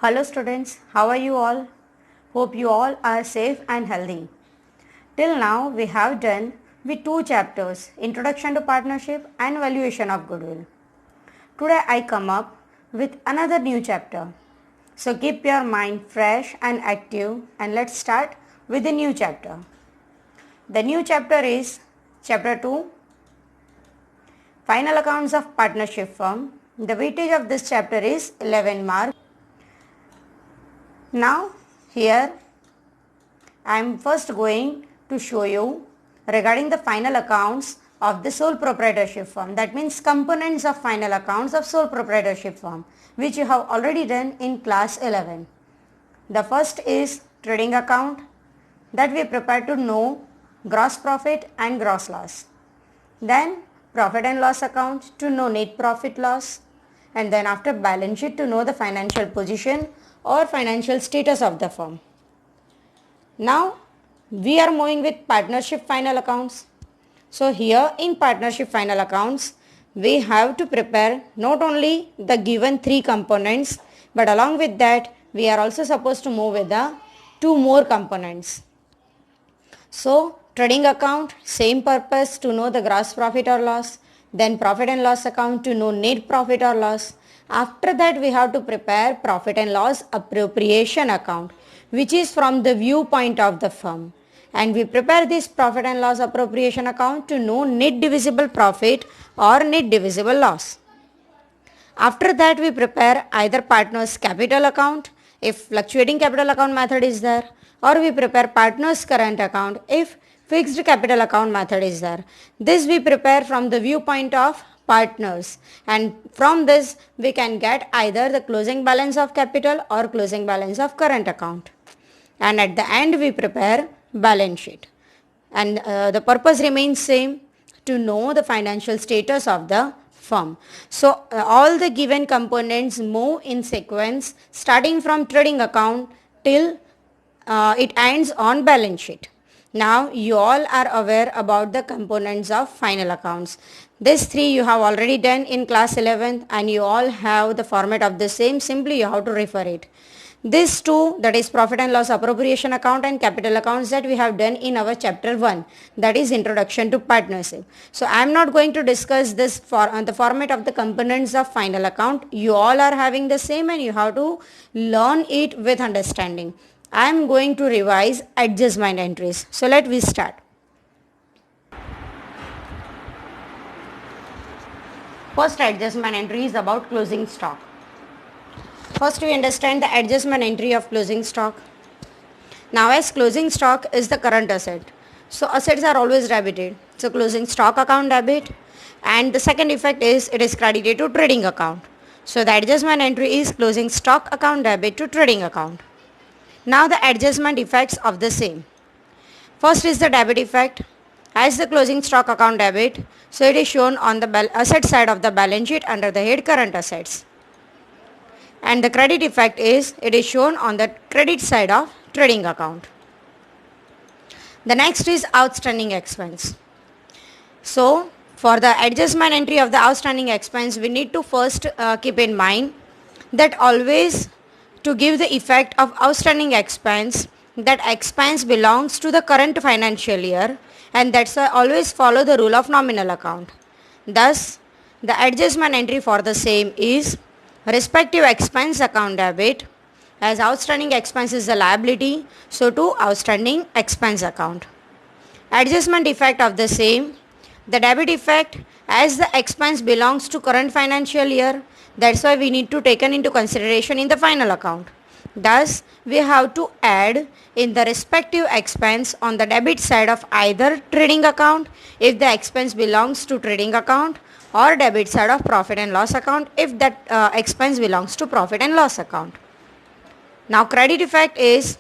Hello students, how are you all? Hope you all are safe and healthy. Till now we have done with two chapters, Introduction to Partnership and Valuation of Goodwill. Today I come up with another new chapter. So keep your mind fresh and active and let's start with the new chapter. The new chapter is chapter 2, Final Accounts of Partnership Firm. The weightage of this chapter is 11 marks. Now here I am first going to show you regarding the final accounts of the sole proprietorship firm. That means components of final accounts of sole proprietorship firm, which you have already done in class 11. The first is trading account, that we prepare to know gross profit and gross loss. Then profit and loss account to know net profit loss, and then after balance sheet to know the financial position or financial status of the firm. Now we are moving with partnership final accounts. So here in partnership final accounts we have to prepare not only the given three components, but along with that we are also supposed to move with the two more components. So trading account, same purpose, to know the gross profit or loss. Then profit and loss account to know net profit or loss. After that we have to prepare profit and loss appropriation account, which is from the viewpoint of the firm. And we prepare this profit and loss appropriation account to know net divisible profit or net divisible loss. After that we prepare either partners capital account if fluctuating capital account method is there, or we prepare partners current account if fixed capital account method is there. This we prepare from the viewpoint of partners, and from this we can get either the closing balance of capital or closing balance of current account. And at the end we prepare balance sheet, and the purpose remains same, to know the financial status of the firm. So all the given components move in sequence starting from trading account till it ends on balance sheet. Now you all are aware about the components of final accounts. These three you have already done in class 11 and you all have the format of the same, simply you have to refer it. These two, that is profit and loss appropriation account and capital accounts, that we have done in our chapter 1, that is Introduction to Partnership. So I am not going to discuss this for the format of the components of final account. You all are having the same and you have to learn it with understanding. I am going to revise adjustment entries. So let we start. First adjustment entry is about closing stock. First we understand the adjustment entry of closing stock. Now as closing stock is the current asset, so assets are always debited. So closing stock account debit, and the second effect is it is credited to trading account. So the adjustment entry is closing stock account debit to trading account. Now the adjustment effects of the same. First is the debit effect. As the closing stock account debit, so it is shown on the asset side of the balance sheet under the head current assets. And the credit effect is it is shown on the credit side of trading account. The next is outstanding expense. So for the adjustment entry of the outstanding expense, we need to first keep in mind that always to give the effect of outstanding expense, that expense belongs to the current financial year, and that's why always follow the rule of nominal account. Thus the adjustment entry for the same is respective expense account debit, as outstanding expense is the liability, so to outstanding expense account. Adjustment effect of the same, the debit effect, as the expense belongs to current financial year, that's why we need to take into consideration in the final account. Thus we have to add in the respective expense on the debit side of either trading account if the expense belongs to trading account, or debit side of profit and loss account if that expense belongs to profit and loss account. Now credit effect is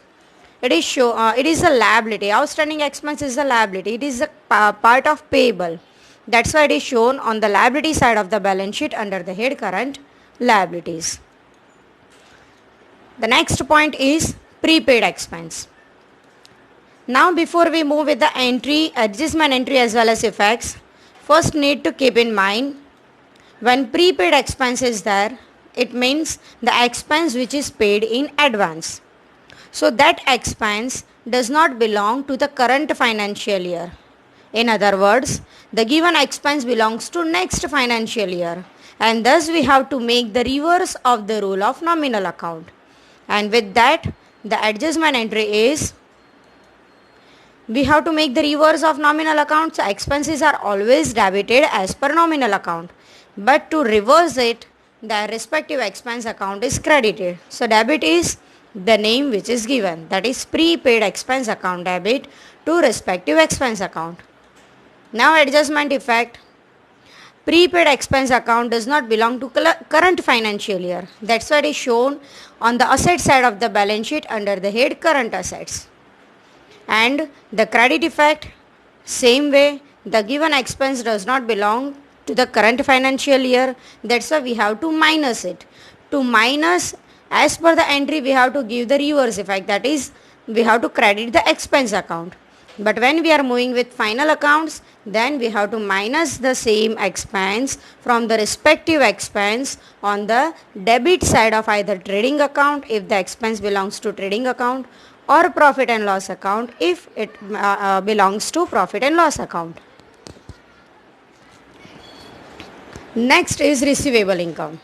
it is a liability. Outstanding expense is a liability. It is a part of payable. That's why it is shown on the liability side of the balance sheet under the head current liabilities. The next point is prepaid expense. Now before we move with the entry, adjustment entry as well as effects, first need to keep in mind when prepaid expense is there, it means the expense which is paid in advance. So that expense does not belong to the current financial year. In other words, the given expense belongs to next financial year, and thus we have to make the reverse of the rule of nominal account. And with that, the adjustment entry is, we have to make the reverse of nominal account. So expenses are always debited as per nominal account, but to reverse it, the respective expense account is credited. So debit is the name which is given, that is prepaid expense account debit to respective expense account. Now adjustment effect. Prepaid expense account does not belong to current financial year. That's why it is shown on the asset side of the balance sheet under the head current assets. And the credit effect, same way, the given expense does not belong to the current financial year. That's why we have to minus it. To minus, as per the entry, we have to give the reverse effect, that is, we have to credit the expense account. But when we are moving with final accounts, then we have to minus the same expense from the respective expense on the debit side of either trading account if the expense belongs to trading account, or profit and loss account if it belongs to profit and loss account. Next is receivable income.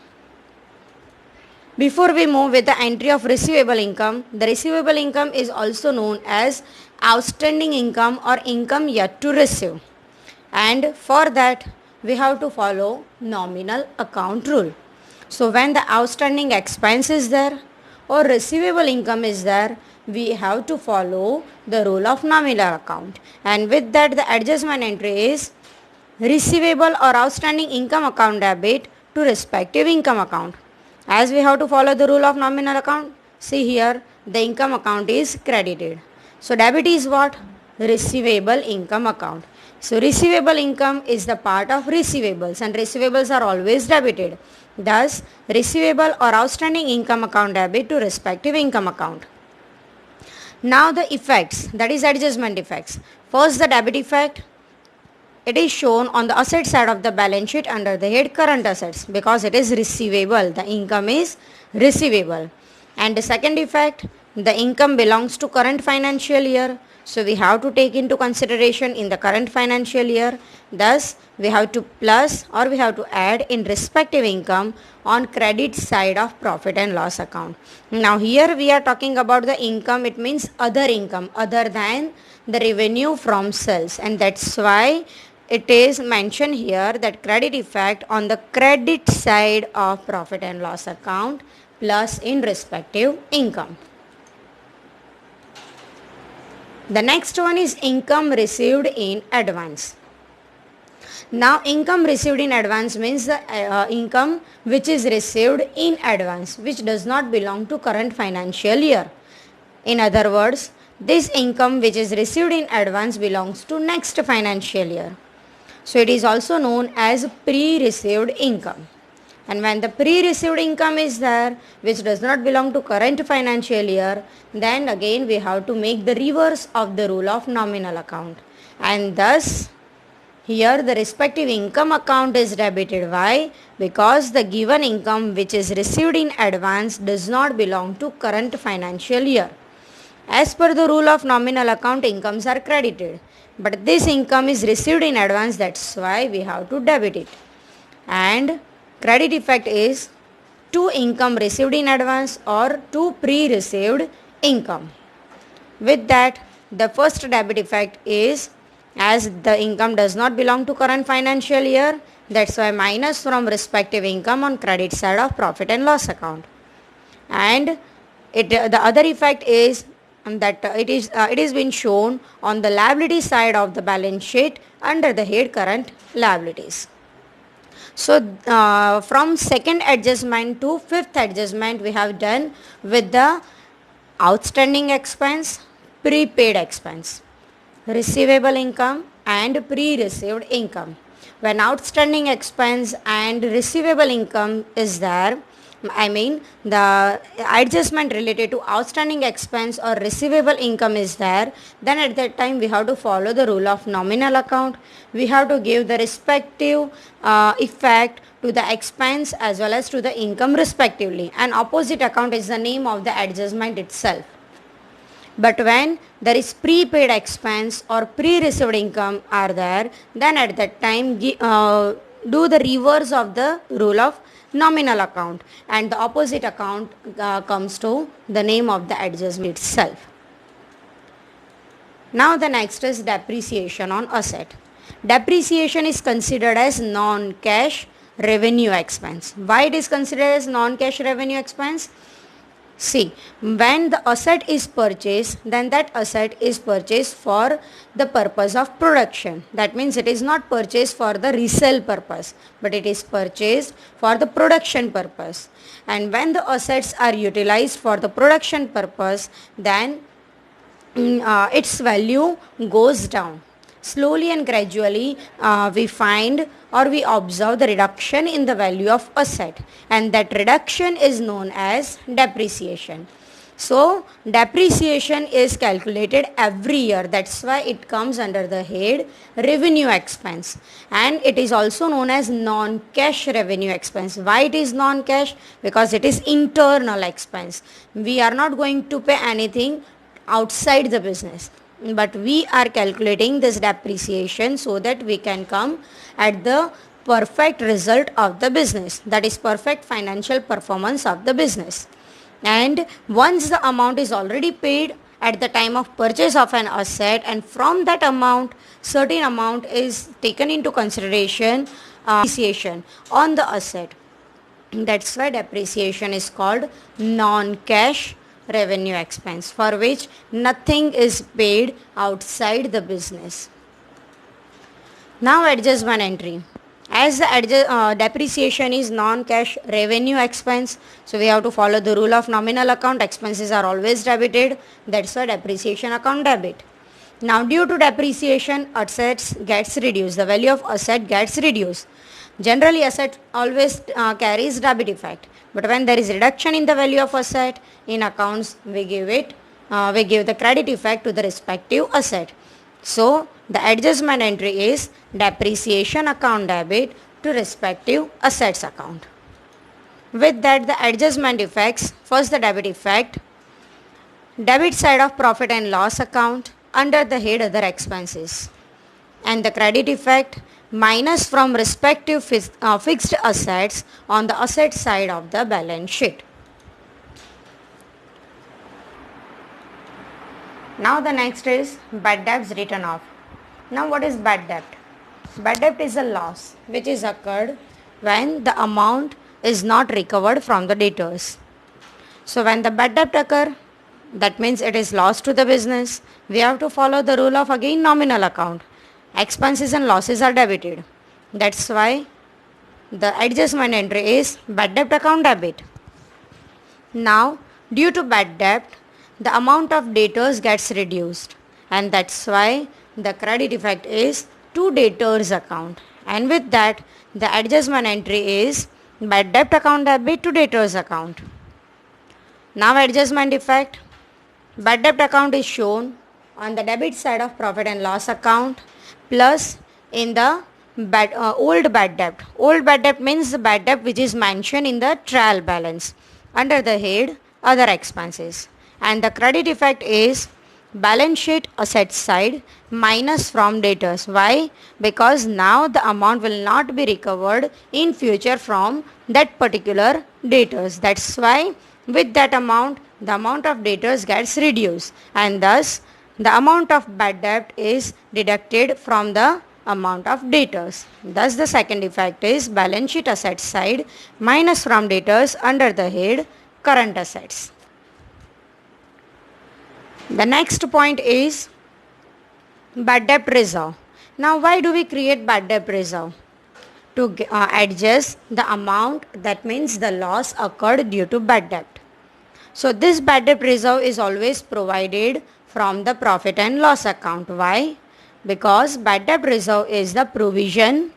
Before we move with the entry of receivable income, the receivable income is also known as outstanding income or income yet to receive. And for that, we have to follow nominal account rule. So when the outstanding expense is there or receivable income is there, we have to follow the rule of nominal account. And with that, the adjustment entry is receivable or outstanding income account debit to respective income account. As we have to follow the rule of nominal account, see here the income account is credited. So debit is what? Receivable income account. So receivable income is the part of receivables, and receivables are always debited. Thus, receivable or outstanding income account debit to respective income account. Now the effects, that is adjustment effects. First, the debit effect. It is shown on the asset side of the balance sheet under the head current assets because it is receivable. The income is receivable. And the second effect, the income belongs to current financial year. So we have to take into consideration in the current financial year. Thus, we have to plus or we have to add in respective income on credit side of profit and loss account. Now here we are talking about the income. It means other income other than the revenue from sales, and that's why it is mentioned here that credit effect on the credit side of profit and loss account plus in respective income. The next one is income received in advance. Now income received in advance means the income which is received in advance, which does not belong to current financial year. In other words, this income which is received in advance belongs to next financial year. So it is also known as pre-received income. And when the pre-received income is there, which does not belong to current financial year, then again we have to make the reverse of the rule of nominal account. And thus, here the respective income account is debited. Why? Because the given income which is received in advance does not belong to current financial year. As per the rule of nominal account, incomes are credited. But this income is received in advance, that's why we have to debit it. And credit effect is to income received in advance or to pre-received income. With that, the first debit effect is, as the income does not belong to current financial year, that's why minus from respective income on credit side of profit and loss account. And the other effect is that it is been shown on the liability side of the balance sheet under the head current liabilities. So from second adjustment to fifth adjustment we have done with the outstanding expense, prepaid expense, receivable income and pre-received income. When outstanding expense and receivable income is there, the adjustment related to outstanding expense or receivable income is there, then at that time we have to follow the rule of nominal account. We have to give the respective effect to the expense as well as to the income respectively, and opposite account is the name of the adjustment itself. But when there is prepaid expense or pre-received income are there, then at that time do the reverse of the rule of nominal account, and the opposite account comes to the name of the adjustment itself. Now the next is depreciation on asset. Depreciation is considered as non-cash revenue expense. Why it is considered as non-cash revenue expense? See, when the asset is purchased, then that asset is purchased for the purpose of production. That means it is not purchased for the resale purpose, but it is purchased for the production purpose. And when the assets are utilized for the production purpose, then its value goes down. Slowly and gradually we find or we observe the reduction in the value of asset, and that reduction is known as depreciation. So depreciation is calculated every year. That's why it comes under the head revenue expense, and it is also known as non-cash revenue expense. Why it is non-cash? Because it is internal expense. We are not going to pay anything outside the business, but we are calculating this depreciation so that we can come at the perfect result of the business, that is perfect financial performance of the business. And once the amount is already paid at the time of purchase of an asset, and from that amount certain amount is taken into consideration depreciation on the asset. That's why depreciation is called non-cash revenue expense, for which nothing is paid outside the business. Now adjustment entry. As the depreciation is non-cash revenue expense, so we have to follow the rule of nominal account. Expenses are always debited. That's why depreciation account debit. Now due to depreciation, assets gets reduced. The value of asset gets reduced. Generally asset always carries debit effect. But when there is reduction in the value of asset, in accounts we give the credit effect to the respective asset. So the adjustment entry is depreciation account debit to respective assets account. With that, the adjustment effects: first the debit effect, debit side of profit and loss account under the head other expenses, and the credit effect minus from respective fixed assets on the asset side of the balance sheet. Now the next is bad debts written off. Now what is bad debt? Bad debt is a loss which is occurred when the amount is not recovered from the debtors. So when the bad debt occur, that means it is loss to the business. We have to follow the rule of again nominal account. Expenses and losses are debited. That's why the adjustment entry is bad debt account debit. Now due to bad debt, the amount of debtors gets reduced, and that's why the credit effect is to debtors account, and with that the adjustment entry is bad debt account debit to debtors account. Now adjustment effect: bad debt account is shown on the debit side of profit and loss account plus in the old bad debt. Old bad debt means the bad debt which is mentioned in the trial balance under the head other expenses, and the credit effect is balance sheet asset side minus from debtors. Why? Because now the amount will not be recovered in future from that particular debtors. That's why with that amount the amount of debtors gets reduced, and thus the amount of bad debt is deducted from the amount of debtors. Thus the second effect is balance sheet asset side minus from debtors under the head current assets. The next point is bad debt reserve. Now why do we create bad debt reserve? To adjust the amount, that means the loss occurred due to bad debt. So this bad debt reserve is always provided from the profit and loss account. Why? Because bad debt reserve is the provision,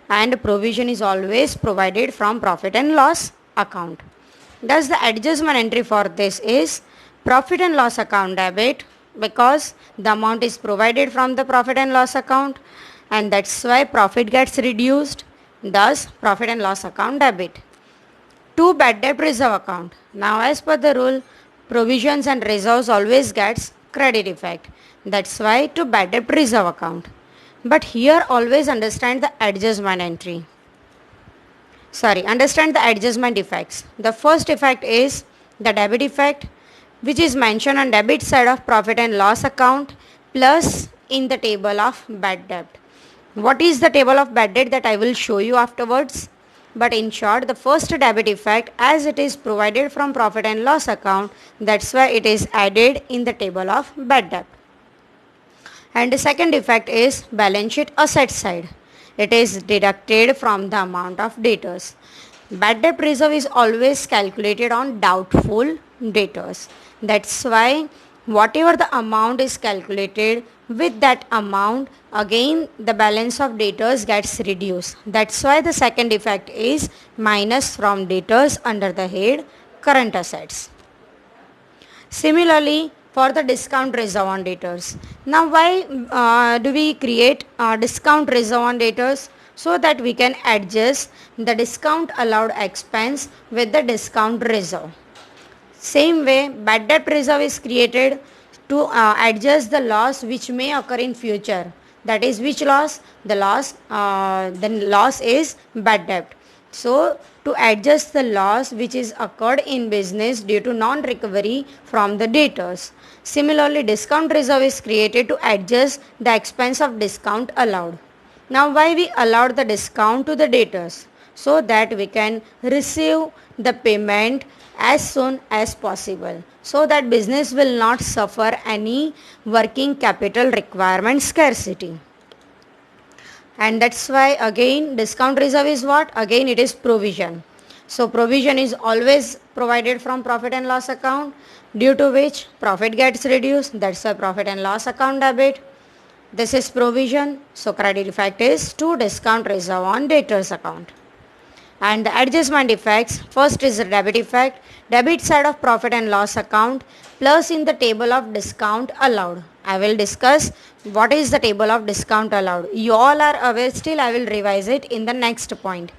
and provision is always provided from profit and loss account. Thus the adjustment entry for this is profit and loss account debit, because the amount is provided from the profit and loss account, and that's why profit gets reduced, thus profit and loss account debit. To bad debt reserve account. Now as per the rule, provisions and reserves always gets credit effect. That's why to bad debt reserve account. But here always understand the adjustment entry. Understand the adjustment effects. The first effect is the debit effect, which is mentioned on debit side of profit and loss account plus in the table of bad debt. What is the table of bad debt that I will show you afterwards? But in short, the first debit effect, as it is provided from profit and loss account, that's why it is added in the table of bad debt. And the second effect is balance sheet asset side. It is deducted from the amount of debtors. Bad debt reserve is always calculated on doubtful debtors. That's why whatever the amount is calculated, with that amount again the balance of debtors gets reduced. That's why the second effect is minus from debtors under the head current assets. Similarly, for the discount reserve on debtors. Now why do we create discount reserve on debtors? So that we can adjust the discount allowed expense with the discount reserve. Same way, bad debt reserve is created to adjust the loss which may occur in future. That is which loss? The loss is bad debt. So to adjust the loss which is occurred in business due to non-recovery from the debtors. Similarly, discount reserve is created to adjust the expense of discount allowed. Now why we allowed the discount to the debtors? So that we can receive the payment as soon as possible, so that business will not suffer any working capital requirement scarcity. And that's why again discount reserve is what? Again it is provision. So provision is always provided from profit and loss account, due to which profit gets reduced. That's why profit and loss account debit. This is provision. So credit effect is to discount reserve on debtors account. And the adjustment effects, first is the debit effect, debit side of profit and loss account plus in the table of discount allowed. I will discuss what is the table of discount allowed. You all are aware, still I will revise it in the next point.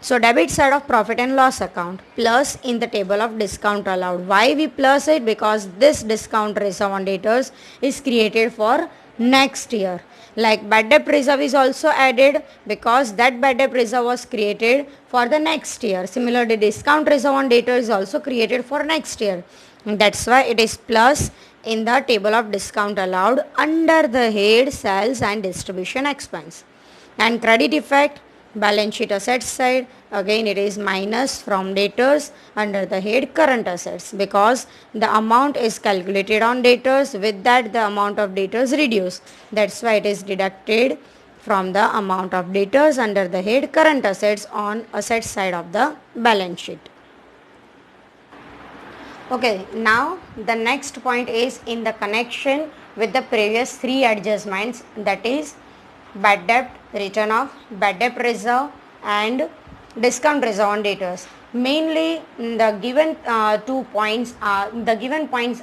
So debit side of profit and loss account plus in the table of discount allowed. Why we plus it? Because this discount reserve on debtors is created for next year. Like bad debt reserve is also added because that bad debt reserve was created for the next year. Similarly, discount reserve on debtors is also created for next year. And that's why it is plus in the table of discount allowed under the head sales and distribution expense. And credit effect, balance sheet assets side, again it is minus from debtors under the head current assets, because the amount is calculated on debtors, with that the amount of debtors reduced. That's why it is deducted from the amount of debtors under the head current assets on asset side of the balance sheet. Okay, now the next point is in the connection with the previous three adjustments, that is bad debt, return of bad debt reserve and discount reserve on debtors. Mainly the given points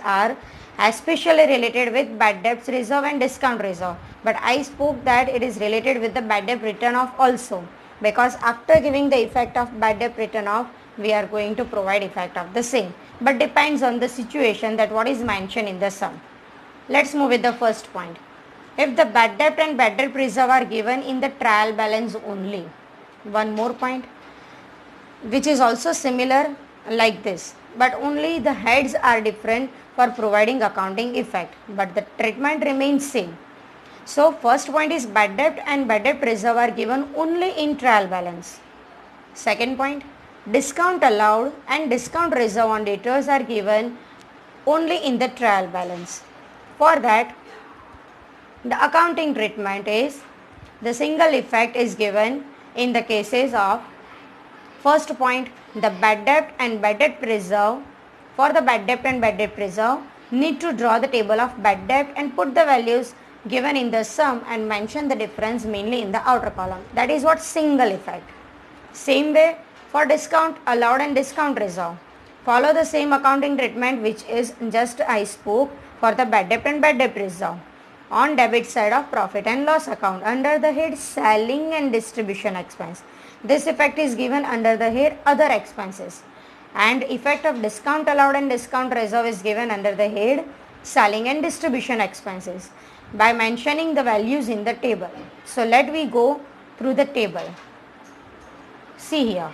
are especially related with bad debts reserve and discount reserve, but I spoke that it is related with the bad debt return off also, because after giving the effect of bad debt return off we are going to provide effect of the same, but depends on the situation that what is mentioned in the sum. Let's move with the first point. If the bad debt and bad debt reserve are given in the trial balance only. One more point which is also similar like this, but only the heads are different for providing accounting effect, but the treatment remains same. So first point is bad debt and bad debt reserve are given only in trial balance. Second point, discount allowed and discount reserve on debtors are given only in the trial balance. For that, the accounting treatment is the single effect is given in the cases of first point, the bad debt and bad debt reserve. For the bad debt and bad debt reserve, need to draw the table of bad debt and put the values given in the sum and mention the difference mainly in the outer column. That is what single effect. Same way for discount allowed and discount reserve. Follow the same accounting treatment which is just I spoke for the bad debt and bad debt reserve. On debit side of profit and loss account under the head selling and distribution expense. This effect is given under the head other expenses, and effect of discount allowed and discount reserve is given under the head selling and distribution expenses by mentioning the values in the table. So let we go through the table. See here,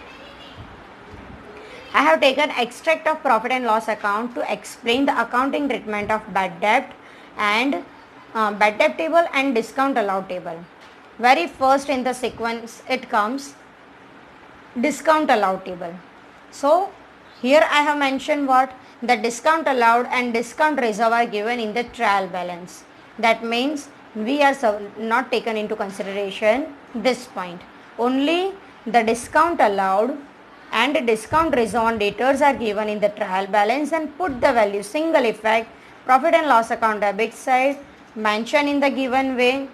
I have taken extract of profit and loss account to explain the accounting treatment of bad debt and bad debt table and discount allowed table. Very first in the sequence it comes discount allowed table. So here I have mentioned what the discount allowed and discount reserve are given in the trial balance. That means we are not taken into consideration this point. Only the discount allowed and discount reserve on debtors are given in the trial balance and put the value single effect profit and loss account debit side mentioned in the given way.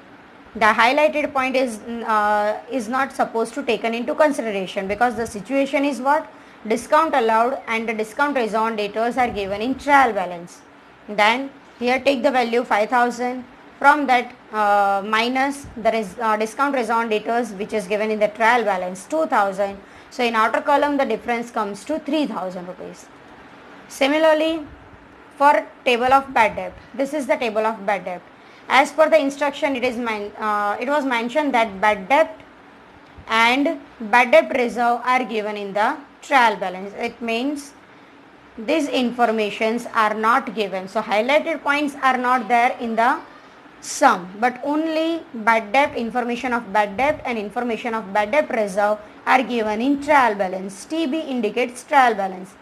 The highlighted point is not supposed to taken into consideration because the situation is what discount allowed and the discount reserve on debtors are given in trial balance. Then here take the value 5000, from that minus the discount reserve on debtors which is given in the trial balance 2000. So in outer column the difference comes to 3000 rupees. Similarly for table of bad debt, this is the table of bad debt. As per the instruction it was mentioned that bad debt and bad debt reserve are given in the trial balance. It means these informations are not given. So highlighted points are not there in the sum, but only bad debt, information of bad debt and information of bad debt reserve are given in trial balance. TB indicates trial balance.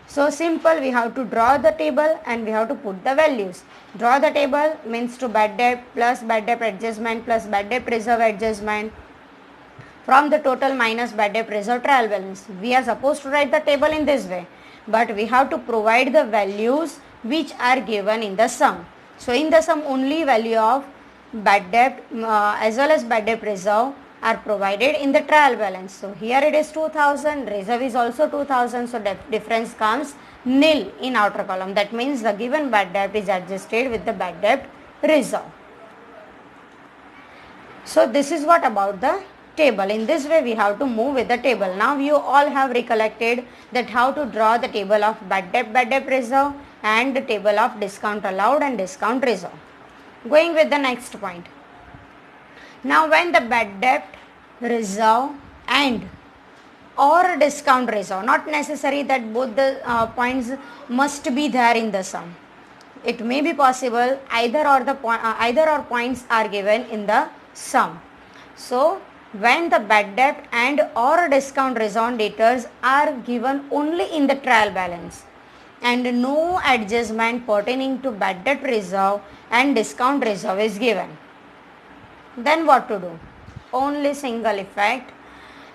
So simple, we have to draw the table and we have to put the values. Draw the table means to bad debt plus bad debt adjustment plus bad debt reserve adjustment from the total minus bad debt reserve trial balance. We are supposed to write the table in this way, but we have to provide the values which are given in the sum. So in the sum only value of bad debt as well as bad debt reserve are provided in the trial balance. So here it is 2000, reserve is also 2000, so difference comes nil in outer column. That means the given bad debt is adjusted with the bad debt reserve. So this is what about the table. In this way we have to move with the table. Now you all have recollected that how to draw the table of bad debt reserve and the table of discount allowed and discount reserve. Going with the next point. Now when the bad debt reserve and or discount reserve, not necessary that both the points must be there in the sum. It may be possible either or points are given in the sum. So when the bad debt and or discount reserve on debtors are given only in the trial balance and no adjustment pertaining to bad debt reserve and discount reserve is given, then what to do? Only single effect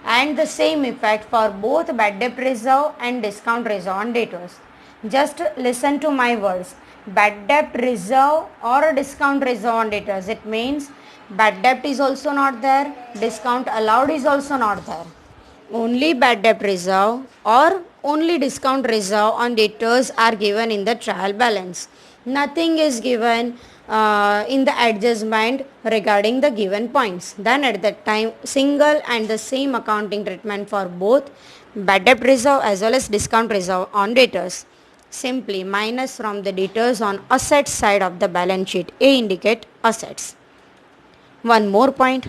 and the same effect for both bad debt reserve and discount reserve on debtors. Just listen to my words. Bad debt reserve or discount reserve on debtors, it means bad debt is also not there, discount allowed is also not there. Only bad debt reserve or only discount reserve on debtors are given in the trial balance. Nothing is given in the adjustment regarding the given points. Then at that time single and the same accounting treatment for both bad debt reserve as well as discount reserve on debtors. Simply minus from the debtors on asset side of the balance sheet. A indicate assets. One more point.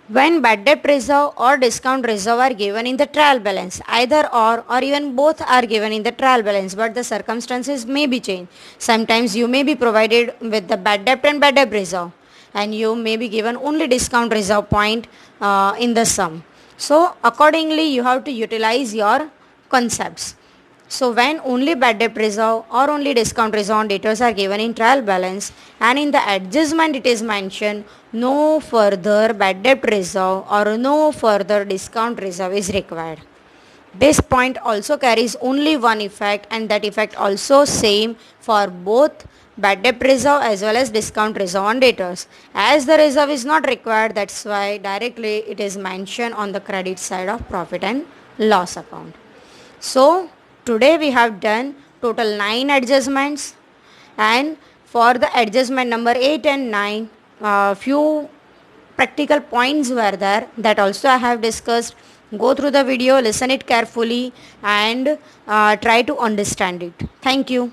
When bad debt reserve or discount reserve are given in the trial balance, either or even both are given in the trial balance, but the circumstances may be changed. Sometimes you may be provided with the bad debt and bad debt reserve and you may be given only discount reserve point in the sum. So accordingly you have to utilize your concepts. So when only bad debt reserve or only discount reserve on debtors are given in trial balance and in the adjustment it is mentioned no further bad debt reserve or no further discount reserve is required. This point also carries only one effect and that effect also same for both bad debt reserve as well as discount reserve on debtors. As the reserve is not required, that's why directly it is mentioned on the credit side of profit and loss account. So today we have done total 9 adjustments, and for the adjustment number 8 and 9 few practical points were there, that also I have discussed. Go through the video, listen it carefully, and try to understand it. Thank you.